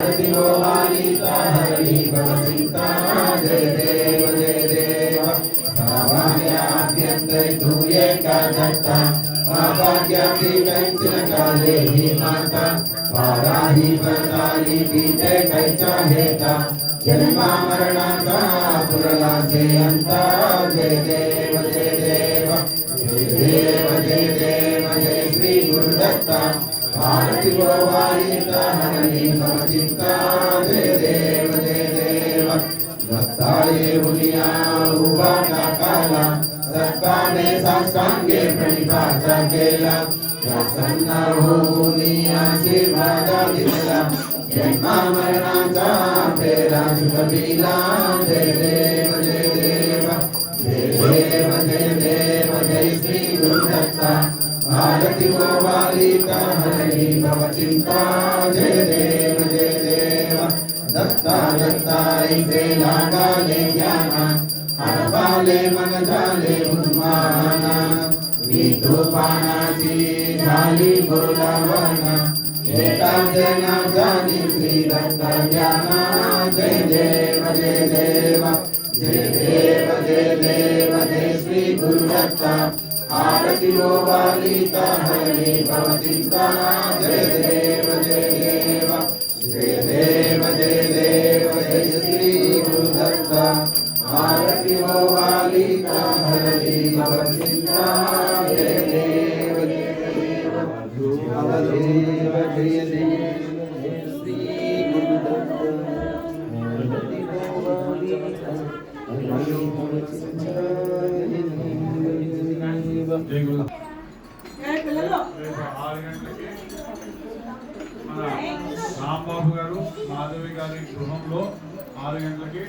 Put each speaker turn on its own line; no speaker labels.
हरणी भवचिंता जय देव भावान्याभ्यन्तरे तूये का दत्ता भाग्याति कैंचन काले ही माता वाराही परताली पीते कैचा हेता जन्मा मरणाचा पुरला से अंता जय देव जय देव जय देव जय देव जय श्री गुरुदत्ता भारती गोवालिता हरणी भवचिंता जय देव जय देव दत्ताये मुनिया उभा टाकाला सत्काने साष्टांगे प्रणिपाता केला प्रसन्न होऊनी आशीर्वाद दिला जन्मा मरणाचा फेरा सुटविला जय देव जय देव जय देव जय देव जय श्री गुरुदत्ता भारती गोवालिका हरणी भवचिंता जय देव जय देव दत्ता दत्ता इसे लागाले ज्ञाना हरपाले मन झाले उन्माना विठोबाणाची झाली बोलावना एका जना झाली श्री दत्ता ज्ञाना जय देव जय देव जय देव जय देव जय श्री गुरुदत्ता आरती गोवालिका हरणी भवचिंता जय देव जय देव जय देव जय देव जय श्री गुरुदत्ता आरती गोवालिका हरणी भवचिंता जय देव जय देव अवधेव जय देव श्री गुरुदत्ता आरती गोवालिका हरणी भवचिंता
రేపు 6 గంటలకి మన రాంబాబు గారు మాధవి గారి గృహంలో 6 గంటలకి